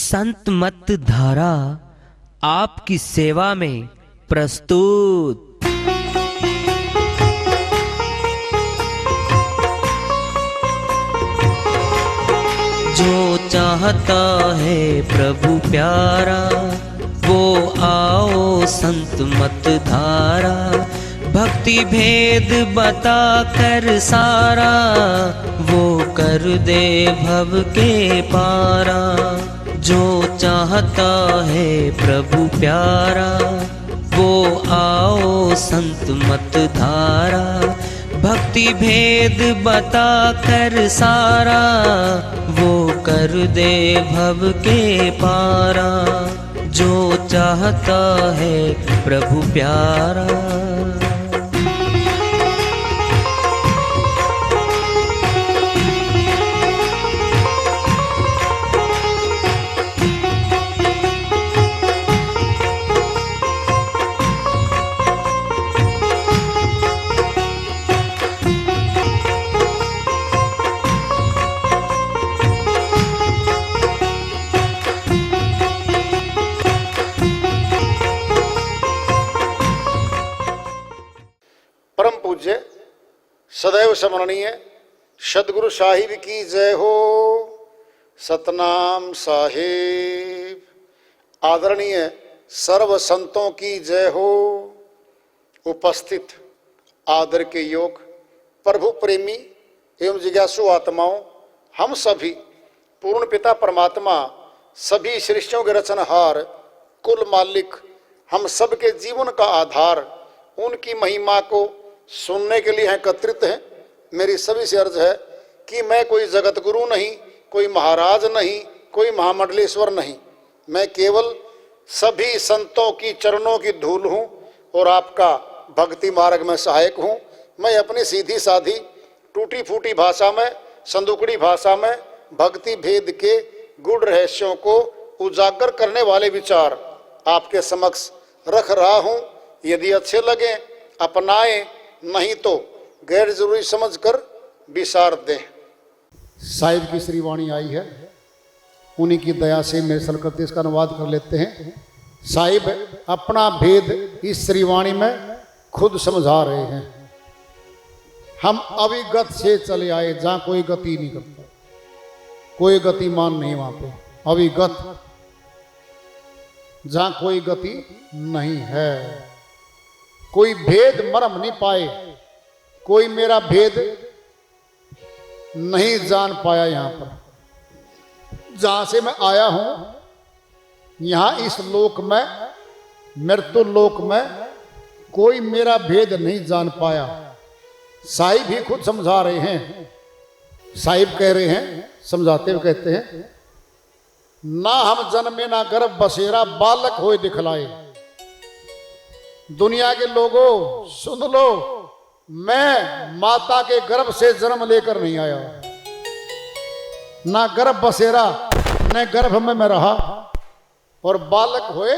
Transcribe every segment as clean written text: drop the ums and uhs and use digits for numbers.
संत मत धारा आपकी सेवा में प्रस्तुत। जो चाहता है प्रभु प्यारा वो आओ संत मत धारा। भक्ति भेद बता कर सारा वो कर दे भव के पारा। जो चाहता है प्रभु प्यारा वो आओ संत मत धारा। भक्ति भेद बता कर सारा वो कर दे भव के पारा। जो चाहता है प्रभु प्यारा। परम पूज्य सदैव स्मरणीय सदगुरु साहिब की जय हो। सतनाम साहिब। आदरणीय सर्व संतों की जय हो। उपस्थित आदर के योग प्रभु प्रेमी एवं जिज्ञासु आत्माओं, हम सभी पूर्ण पिता परमात्मा सभी सृष्टियों के रचनहार कुल मालिक हम सब के जीवन का आधार उनकी महिमा को सुनने के लिए एकत्रित हैं। मेरी सभी से अर्ज है कि मैं कोई जगत गुरु नहीं, कोई महाराज नहीं, कोई महामंडलेश्वर नहीं। मैं केवल सभी संतों की चरणों की धूल हूँ और आपका भक्ति मार्ग में सहायक हूँ। मैं अपनी सीधी साधी टूटी फूटी भाषा में, संदुकड़ी भाषा में भक्ति भेद के गूढ़ रहस्यों को उजागर करने वाले विचार आपके समक्ष रख रहा हूँ। यदि अच्छे लगे अपनाएं, नहीं तो गैर जरूरी समझकर विसार दें। साहिब की श्री वाणी आई है, उन्हीं की दया से मेरे सल करते इसका अनुवाद कर लेते हैं। साहिब अपना भेद इस श्री वाणी में खुद समझा रहे हैं। हम अविगत से चले आए जहां कोई गति नहीं करता, कोई गतिमान नहीं वहां पे। अविगत जहां कोई गति नहीं है, कोई भेद मर्म नहीं पाए, कोई मेरा भेद नहीं जान पाया। यहां पर जहां से मैं आया हूं, यहां इस लोक में, मृत्यु लोक में कोई मेरा भेद नहीं जान पाया। साहिब भी खुद समझा रहे हैं। साहिब कह रहे हैं, समझाते हुए कहते हैं, ना हम जन्मे ना गर्भ बसेरा बालक होए दिखलाए। दुनिया के लोगों सुन लो, मैं माता के गर्भ से जन्म लेकर नहीं आया, ना गर्भ बसेरा न गर्भ में मैं रहा, और बालक होए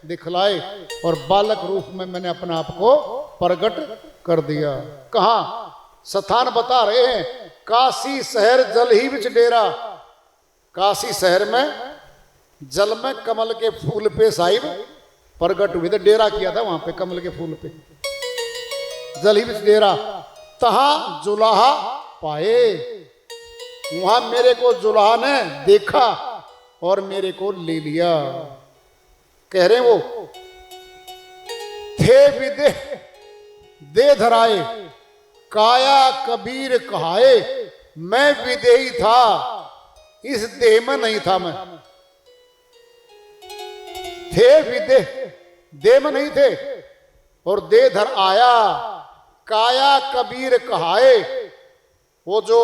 दिखलाए, और बालक रूप में मैंने अपने आप को प्रकट कर दिया। कहां? स्थान बता रहे हैं, काशी शहर जल ही बिच डेरा। काशी शहर में जल में कमल के फूल पे साहिब प्रगट हुए थे। डेरा किया था वहां पे कमल के फूल पे, जल ही बिच डेरा। तहां जुलाहा पाए, वहां मेरे को जुलाहा ने देखा और मेरे को ले लिया। कह रहे वो थे विदे दे धराए, काया कबीर कहाए। मैं विदेही था, इस देह में नहीं था मैं। थे विदे, देह में नहीं थे, और दे धर आया। काया कबीर कहाए, वो जो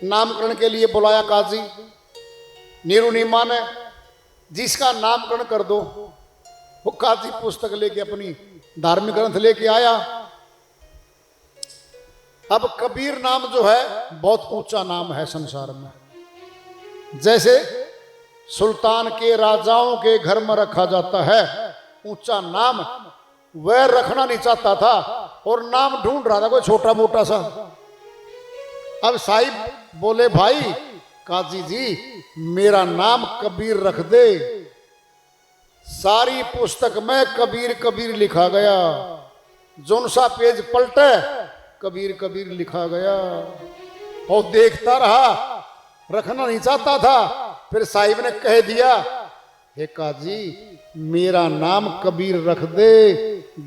नामकरण के लिए बुलाया काजी नीरू नीमा ने, जिसका नामकरण कर दो, वो काजी पुस्तक लेके अपनी धार्मिक ग्रंथ लेके आया। अब कबीर नाम जो है बहुत ऊंचा नाम है संसार में। जैसे सुल्तान के राजाओं के घर में रखा जाता है ऊंचा नाम, वह रखना नहीं चाहता था और नाम ढूंढ रहा था कोई छोटा मोटा सा। अब साहिब बोले भाई काजी जी मेरा नाम कबीर रख दे। सारी पुस्तक में कबीर कबीर लिखा गया, जोन सा पेज पलटे कबीर कबीर लिखा गया। और देखता रहा, रखना नहीं चाहता था। फिर साहिब ने कह दिया, हे काजी मेरा नाम कबीर रख दे,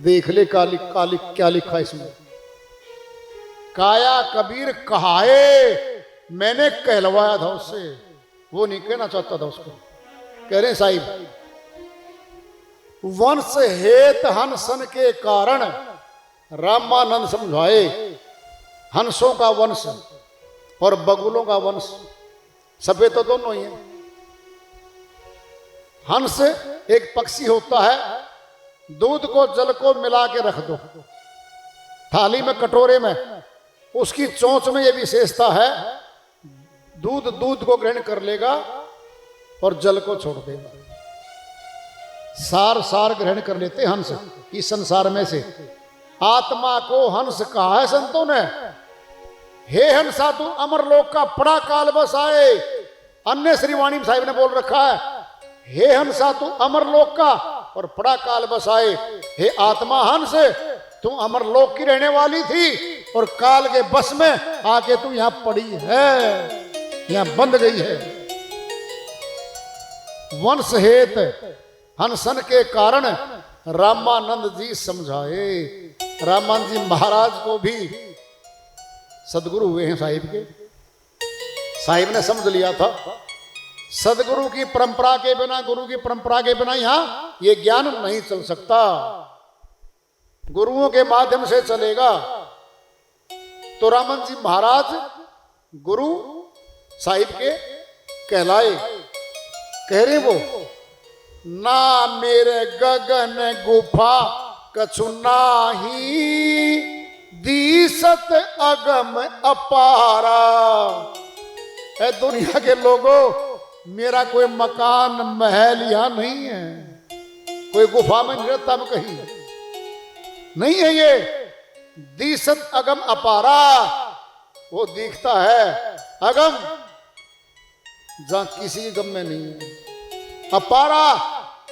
देख ले काली काली क्या लिखा इसमें। काया कबीर कहाए, मैंने कहलवाया था उससे, वो नहीं कहना चाहता था उसको। कह रहे साहिब, वंश हेत हंसन के कारण रामानंद समझाए। हंसों का वंश और बगुलों का वंश, सफेद तो दोनों ही हैं। हंस एक पक्षी होता है, दूध को जल को मिला के रख दो थाली में कटोरे में, उसकी चोंच में यह विशेषता है, दूध को ग्रहण कर लेगा और जल को छोड़ देगा। सार ग्रहण कर लेते हंस इस संसार में से। आत्मा को हंस कहा है संतों ने। हे हंसा तू अमरलोक का बड़ा काल बसाए, अन्य श्रीवाणी साहिब ने बोल रखा है, हे हंसा तू अमरलोक का और बड़ा काल बसाए। हे आत्मा हंस, तू अमरलोक की रहने वाली थी और काल के बस में आके तू यहां पड़ी है, यहां बंद गई है। वंश हेत हंसन के कारण रामानंद जी समझाए। रामानंद जी महाराज को भी सदगुरु हुए हैं साहिब के। साहिब ने समझ लिया था, सदगुरु की परंपरा के बिना, गुरु की परंपरा के बिना यहां ये ज्ञान नहीं चल सकता, गुरुओं के माध्यम से चलेगा। तो रामानंद जी महाराज गुरु साहिब के कहलाए। कह रहे वो, ना मेरे गगन गुफा कछु नाही, दीसत अगम अपारा। ए दुनिया के लोगों, मेरा कोई मकान महल यहां नहीं है, कोई गुफा में नहीं रहता मैं कहीं नहीं है। ये दीसत अगम अपारा, वो दिखता है अगम जहां किसी के गम में नहीं है, अपारा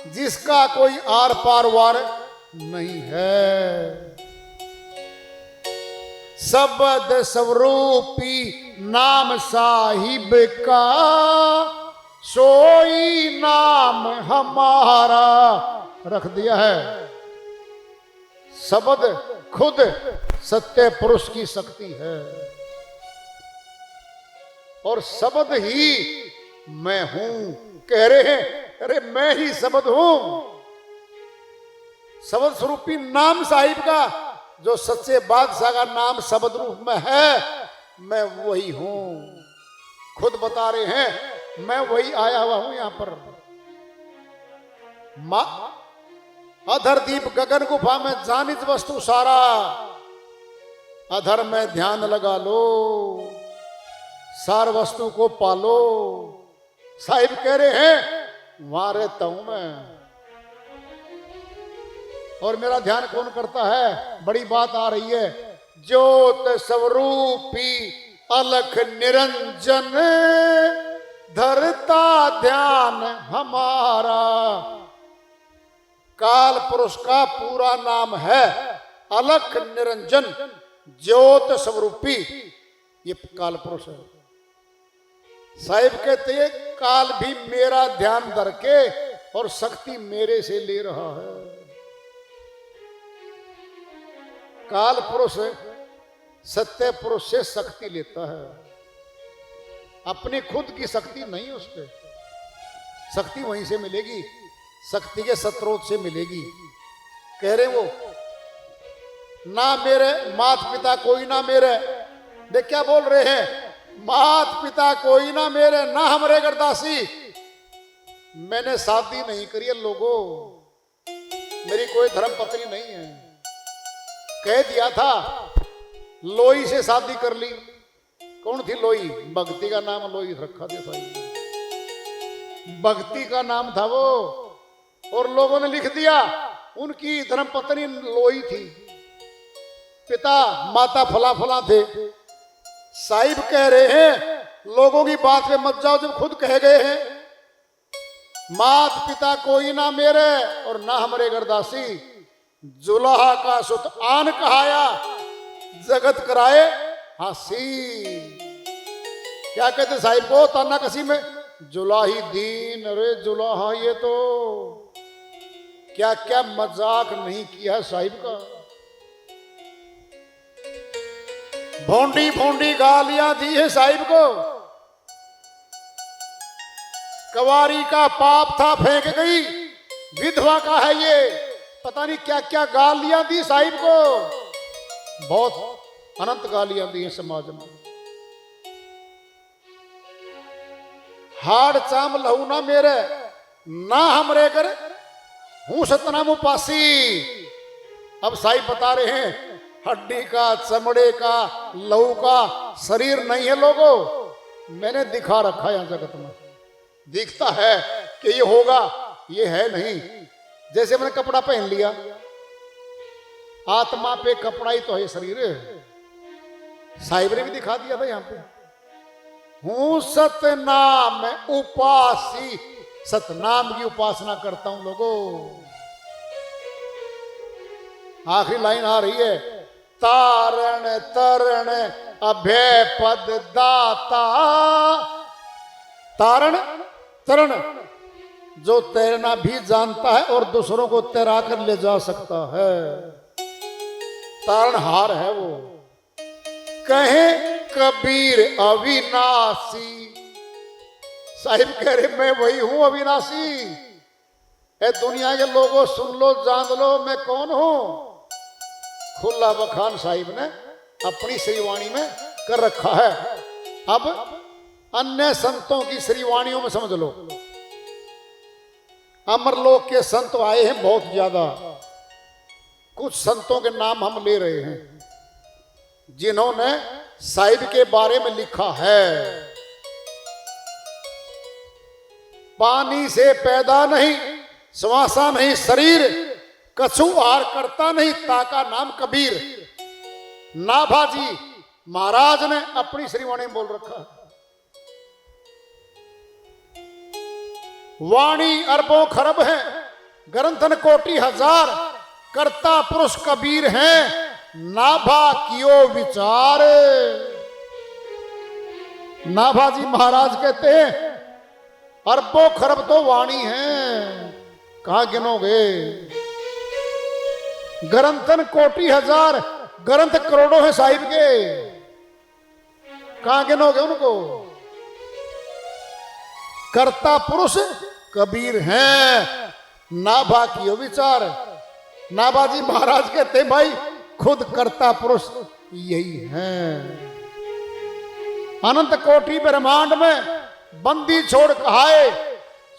जिसका कोई आर पार वार नहीं है। सबद स्वरूपी नाम साहिब का, सोई नाम हमारा। रख दिया है शब्द खुद सत्य पुरुष की शक्ति है, और शब्द ही मैं हूं। कह रहे हैं, अरे मैं ही शब्द हूं। शब्द स्वरूपी नाम साहिब का, जो सच्चे बादशाह का नाम शब्द रूप में है, मैं वही हूं। खुद बता रहे हैं, मैं वही आया हुआ हूं यहां पर। अधर दीप गगन गुफा में जानित वस्तु सारा, अधर में ध्यान लगा लो, सार वस्तु को पालो। साहिब कह रहे हैं, वहां रहता हूं मैं, और मेरा ध्यान कौन करता है? बड़ी बात आ रही है। ज्योत स्वरूपी अलख निरंजन, धरता ध्यान हमारा। काल पुरुष का पूरा नाम है अलख निरंजन, ज्योत स्वरूपी, ये काल पुरुष है। साहिब कहते हैं, काल भी मेरा ध्यान धर के और शक्ति मेरे से ले रहा है। काल पुरुष सत्य पुरुष से शक्ति लेता है, अपनी खुद की शक्ति नहीं। उसके शक्ति वहीं से मिलेगी, शक्ति के स्रोत से मिलेगी। कह रहे वो, ना मेरे माता पिता कोई ना मेरे। देख क्या बोल रहे हैं, माता पिता कोई ना मेरे, ना हमरे गरदासी। मैंने शादी नहीं करी है लोगों, मेरी कोई धर्म पत्नी नहीं है। कह दिया था, लोई से शादी कर ली। कौन थी लोई? भक्ति का नाम लोई रखा था साईं, भक्ति का नाम था वो, और लोगों ने लिख दिया उनकी धर्म पत्नी लोई थी, पिता माता फला फला थे। साहिब कह रहे हैं, लोगों की बात पे मत जाओ, जब खुद कह गए हैं मात पिता कोई ना मेरे और ना हमरे गरदासी, जुलाहा का सुत आन कहाया, जगत कराए हंसी। क्या कहते साहिब को ताना कसी में, जुलाही दीन, अरे जुलाहा ये तो क्या क्या मजाक नहीं किया साहिब का। भोंडी भोंडी गालियां दी है साहिब को, कवारी का पाप था फेंक गई, विधवा का है ये, पता नहीं क्या क्या गालियां दी साहिब को, बहुत अनंत गालियां दी हैं समाज में। हाड़ चाम लहू ना मेरे ना हमरे कर, हूं सतनाम उपासी। अब साहिब बता रहे हैं हड्डी का, चमड़े का, लहू का शरीर नहीं है लोगों, मैंने दिखा रखा है यहां जगत में, दिखता है कि ये होगा, ये है नहीं। जैसे मैंने कपड़ा पहन लिया, आत्मा पे कपड़ा ही तो है शरीर। साहिब ने भी दिखा दिया था यहां पे, हूं सतनाम उपासी, सतनाम की उपासना करता हूं लोगों। आखिरी लाइन आ रही है, तारण तरण अभय पद दाता। तारण तरण, जो तैरना भी जानता है और दूसरों को तैरा कर ले जा सकता है, तारणहार है वो। कहे कबीर अविनाशी, साहिब कह रहे मैं वही हूं अविनाशी। ए दुनिया के लोगों सुन लो, जान लो मैं कौन हूं। खुला बखान साहिब ने अपनी श्रीवाणी में कर रखा है। अब अन्य संतों की श्रीवाणियों में समझ लो, अमरलोक के संत आए हैं बहुत ज्यादा। कुछ संतों के नाम हम ले रहे हैं जिन्होंने साहिब के बारे में लिखा है। पानी से पैदा नहीं, श्वासा नहीं शरीर, कछु आहार करता नहीं, ताका नाम कबीर। नाभाजी महाराज ने अपनी श्रीवाणी में बोल रखा है। वाणी अरबों खरब है, ग्रंथन कोटि हजार, कर्ता पुरुष कबीर हैं, नाभा कियो विचार। नाभाजी महाराज कहते हैं अरबों खरब तो वाणी है, कहां गिनोगे। ग्रंथन कोटि हजार, ग्रंथ करोड़ों हैं साहिब के, कहां गिनोगे उनको। कर्ता पुरुष कबीर हैं, नाभा कियो विचार। नाभाजी महाराज कहते हैं भाई खुद कर्ता पुरुष यही है। अनंत कोटि ब्रह्मांड में बंदी छोड़ कहाए,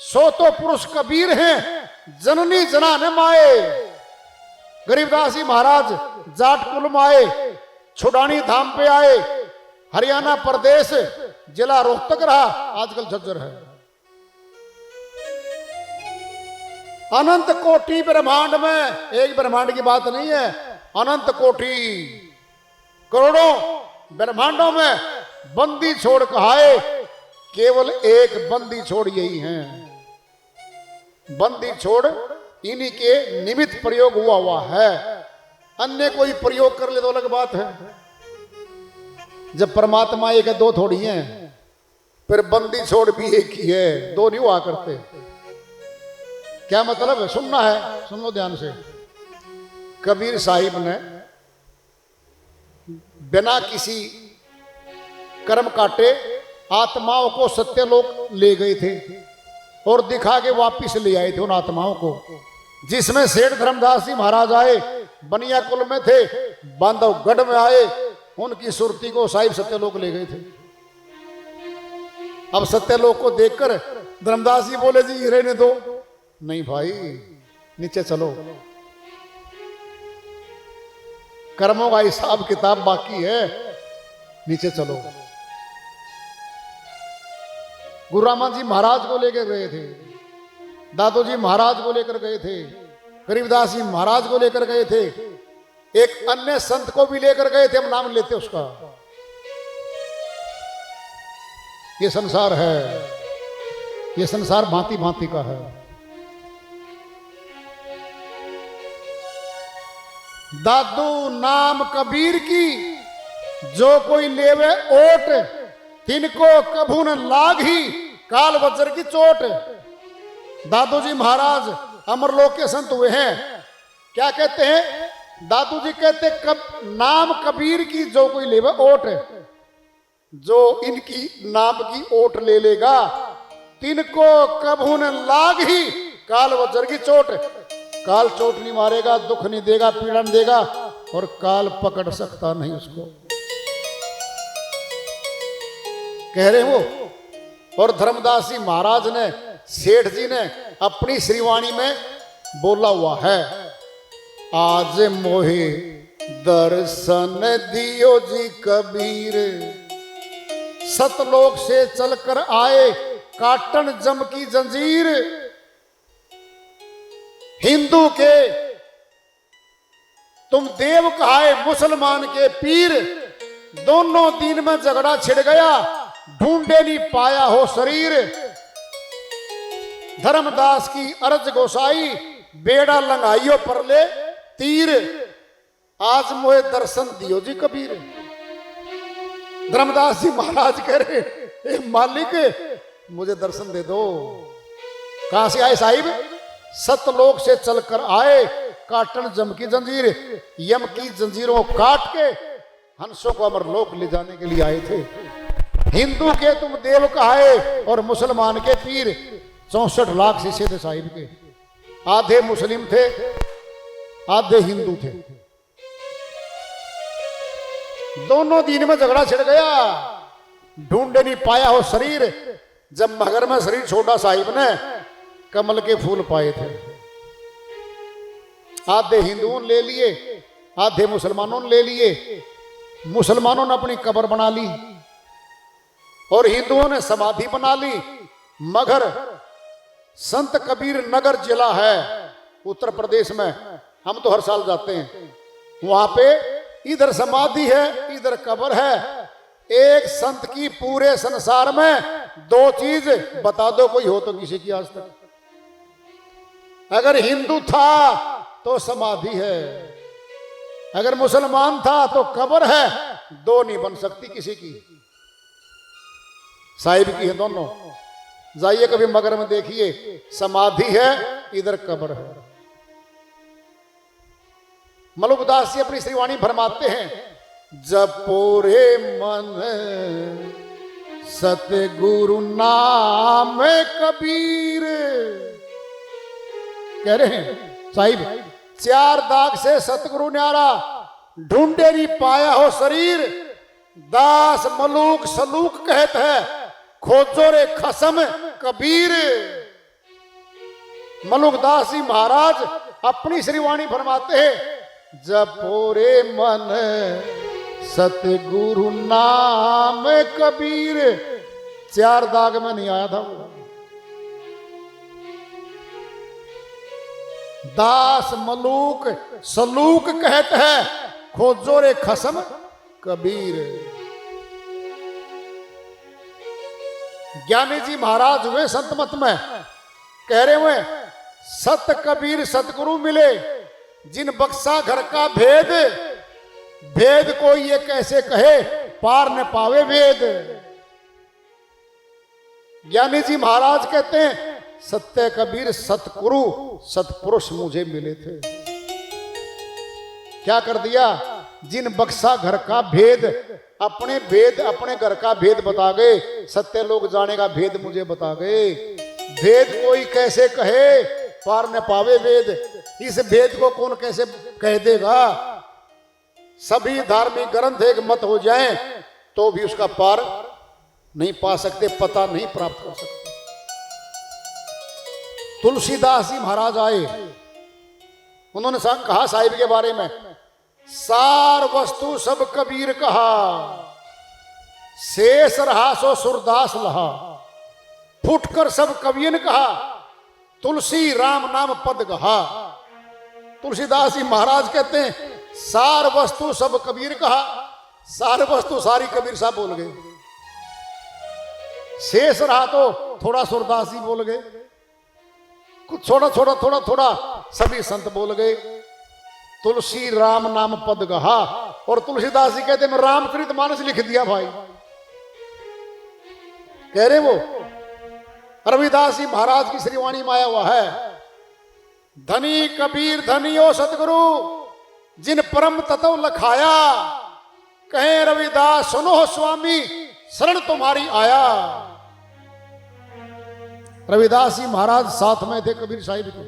सो तो पुरुष कबीर हैं, जननी जनाने माए। गरीबदास जी महाराज जाट कुल में आए, छुडानी धाम पे आए, हरियाणा प्रदेश जिला रोहतक रहा, आजकल झज्जर है। अनंत कोटि ब्रह्मांड में, एक ब्रह्मांड की बात नहीं है, अनंत कोटि करोड़ों ब्रह्मांडों में बंदी छोड़ कहाए, केवल एक बंदी छोड़ यही है। बंदी छोड़ इन्हीं के निमित्त प्रयोग हुआ है, अन्य कोई प्रयोग कर ले तो अलग बात है। जब परमात्मा एक है, दो थोड़ी है, फिर बंदी छोड़ भी एक ही है, दो नहीं हुआ करते। क्या मतलब है, सुनना है, सुन लो ध्यान से। कबीर साहिब ने बिना किसी कर्म काटे आत्माओं को सत्यलोक ले गए थे और दिखा के वापिस ले आए थे उन आत्माओं को, जिसमें सेठ धर्मदास जी महाराज आए, बनिया कुल में थे, बांधवगढ़ में आए, उनकी सुरती को साहिब सत्यलोक ले गए थे। अब सत्यलोक को देखकर धर्मदास जी बोले जी रहने दो, नहीं भाई नीचे चलो, कर्मों का हिसाब किताब बाकी है, नीचे चलो। गुरु रामन जी महाराज को लेकर गए थे, दादू जी महाराज को लेकर गए थे, गरीबदास जी महाराज को लेकर गए थे, एक अन्य संत को भी लेकर गए थे, हम नाम लेते उसका। ये संसार है, ये संसार भांति भांति का है। दादू नाम कबीर की, जो कोई लेवे ओट, तिनको कभू न लागी काल वज्र की चोट। दादू जी महाराज अमरलोक के संत हुए हैं। क्या कहते हैं? दादू जी कहते नाम कबीर की जो कोई लेवे ओट, जो इनकी नाम की ओट ले लेगा, तिनको कभू न लागी काल वज्र की चोट। काल चोट नहीं मारेगा, दुख नहीं देगा, पीड़ा नहीं देगा, और काल पकड़ सकता नहीं उसको, कह रहे वो। और धर्मदास जी महाराज ने, सेठ जी ने अपनी श्रीवाणी में बोला हुआ है, आज मोहे दर्शन दियो जी कबीर, सतलोक से चलकर आए काटन जम की जंजीर। हिंदू के तुम देव कहाए, मुसलमान के पीर, दोनों दिन में झगड़ा छिड़ गया, ढूंढे नहीं पाया हो शरीर। धर्मदास की अर्ज गोसाई, बेड़ा लंगाइयो पर ले तीर, आज मोहे दर्शन दियो जी कबीर। धर्मदास जी महाराज कह रहे, ए मालिक मुझे दर्शन दे दो। कहां से आए साहिब? सतलोक से चलकर आए काटन जम की जंजीर, यम की जंजीरों को काट के हंसों को अमरलोक ले जाने के लिए आए थे। हिंदू के तुम देव कहाए और मुसलमान के पीर, 64 लाख शिष्य थे साहिब के, आधे मुस्लिम थे आधे हिंदू थे। दोनों दिन में झगड़ा छिड़ गया, ढूंढे नहीं पाया हो शरीर। जब मगर में शरीर छोड़ा साहिब ने, कमल के फूल पाए थे। आधे हिंदुओं ने ले लिए, आधे मुसलमानों ने ले लिए। मुसलमानों ने अपनी कब्र बना ली और हिंदुओं ने समाधि बना ली। मगर संत कबीर नगर जिला है उत्तर प्रदेश में, हम तो हर साल जाते हैं वहां पे। इधर समाधि है, इधर कब्र है। एक संत की पूरे संसार में 2 चीज बता दो कोई हो तो किसी की आज तक। अगर हिंदू था तो समाधि है, अगर मुसलमान था तो कब्र है। 2 नहीं बन सकती किसी की, साहिब की है दोनों। जाइए कभी मगर में देखिए, समाधि है इधर कब्र है। मलुकदास जी अपनी श्रीवाणी फरमाते हैं, जपोरे मन सतगुरु नाम कबीर। कह रहे हैं साहिब, 4 दाग से सतगुरु न्यारा, ढूंढे नहीं पाया हो शरीर। दास मलूक सलूक कहत है, खोजो रे खसम कबीर। मलुकदास जी महाराज अपनी श्रीवाणी फरमाते हैं, जपोरे मन सतगुरु नाम कबीर। 4 दाग में नहीं आया था वो। दास मलूक सलूक कहत है, खोजो रे खसम कबीर। ज्ञानी जी महाराज हुए संत मत में, कह रहे हुए, सत कबीर सतगुरु मिले, जिन बक्सा घर का भेद, भेद को ये कैसे कहे पार न पावे वेद। ज्ञानी जी महाराज कहते हैं, सत्य कबीर सतगुरु सतपुरुष मुझे मिले थे। क्या कर दिया? जिन बक्सा घर का भेद, अपने भेद अपने घर का भेद बता गए। सत्य लोग जाने का भेद मुझे बता गए। भेद कोई कैसे कहे पार न पावे वेद। इस भेद को कौन कैसे कह देगा? सभी धार्मिक ग्रंथ एक मत हो जाएं तो भी उसका पार नहीं पा सकते, पता नहीं प्राप्त कर सकते। तुलसीदास जी महाराज आए, उन्होंने कहा साहिब के बारे में, सार वस्तु सब कबीर कहा, शेष रहा सो सुरदास लहा। फुटकर सब कवियों ने कहा, तुलसी राम नाम पद कहा। तुलसीदास जी महाराज कहते हैं, सार वस्तु सब कबीर कहा। सार वस्तु सारी कबीर साहब बोल गए। शेष रहा तो थोड़ा सूरदास जी बोल गए, कुछ थोड़ा थोड़ा थोड़ा थोड़ा सभी संत बोल गए। तुलसी राम नाम पद कहा, और तुलसीदास जी कहते मैं रामचरितमानस लिख दिया भाई, कह रहे वो। रविदास जी महाराज की श्रीवाणी में आया हुआ है, धनी कबीर धनियो सतगुरु जिन परम तत्व लखाया, कहे रविदास सुनो स्वामी शरण तुम्हारी आया। रविदास जी महाराज साथ में थे कबीर साहिब के।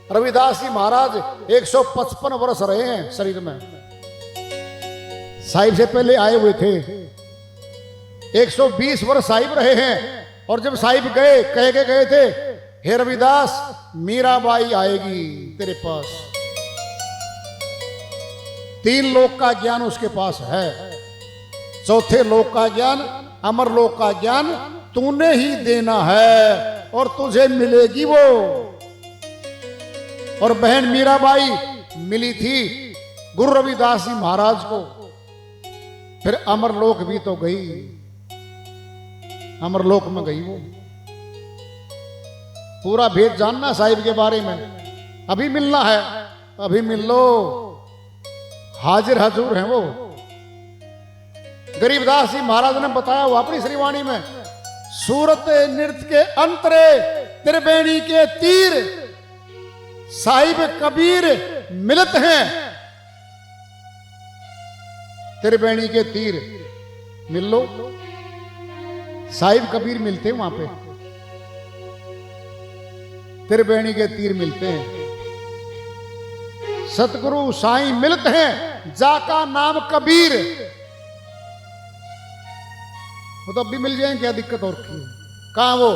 रविदास जी महाराज 155 वर्ष रहे हैं शरीर में, साहिब से पहले आए हुए थे। 120 वर्ष साहिब रहे हैं, और जब साहिब गए कह के गए थे, हे रविदास मीराबाई आएगी तेरे पास। 3 लोक का ज्ञान उसके पास है, चौथे लोक का ज्ञान अमर लोक का ज्ञान तूने ही देना है, और तुझे मिलेगी वो। और बहन मीराबाई मिली थी गुरु रविदास जी महाराज को, फिर अमरलोक भी तो गई, अमरलोक में गई वो। पूरा भेद जानना साहिब के बारे में, अभी मिलना है, अभी मिल लो, हाजिर हजूर हैं वो। गरीबदास जी महाराज ने बताया हुआ अपनी श्रीवाणी में, सूरत नृत्य के अंतरे त्रिवेणी के तीर साहिब कबीर मिलत हैं। त्रिवेणी के तीर मिल लो, साहिब कबीर मिलते हैं वहां पे, त्रिवेणी के तीर मिलते हैं। सतगुरु साईं मिलते हैं जाका नाम कबीर। वो तो अब भी मिल जाए, क्या दिक्कत और की? कहां वो?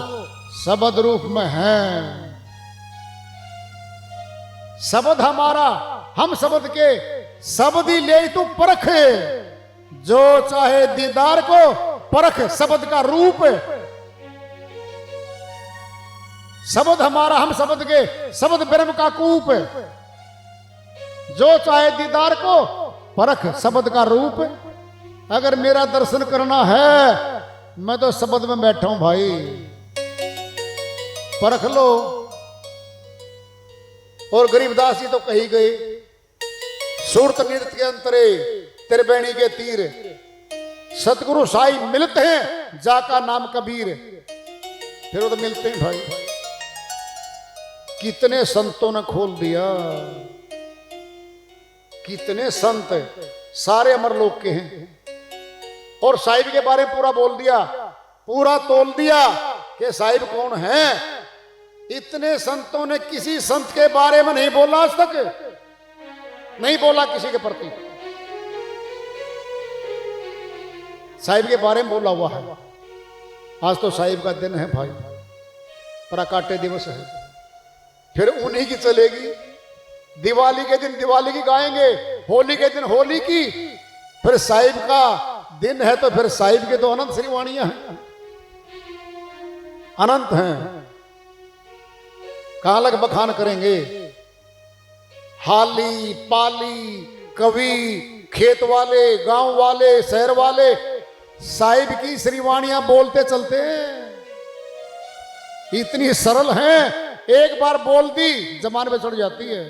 शब्द रूप में है। शब्द हमारा हम शब्द के, शब्द ही ले तू परख, जो चाहे दीदार को परख शब्द का रूप। शब्द हमारा हम शब्द के, शब्द ब्रह्म का कूप, जो चाहे दीदार को परख शब्द का रूप। अगर मेरा दर्शन करना है मैं तो शब्द में बैठा हूं भाई, परख लो। और गरीबदास जी तो कही गए, सूरत नृत्य के अंतरे त्रिवेणी के तीर, सतगुरु साई मिलते हैं जाका नाम कबीर। फिर वो तो मिलते हैं भाई। कितने संतों ने खोल दिया, कितने संत सारे अमरलोक के हैं, और साहिब के बारे में पूरा बोल दिया, पूरा तोल दिया कि साहिब कौन है। इतने संतों ने किसी संत के बारे में नहीं बोला, आज तक नहीं बोला किसी के प्रति। साहिब के बारे में बोला हुआ है। आज तो साहिब का दिन है भाई, प्रकाट्य दिवस है। फिर उन्हीं की चलेगी, दिवाली के दिन दिवाली की गाएंगे, होली के दिन होली की, फिर साहिब का दिन है तो फिर साहिब के तो अनंत श्रीवाणियां हैं, अनंत हैं। कहां लग बखान करेंगे। हाली पाली कवि, खेत वाले, गांव वाले, शहर वाले साहिब की श्रीवाणियां बोलते चलते हैं। इतनी सरल हैं, एक बार बोल दी जमाने में चढ़ जाती है।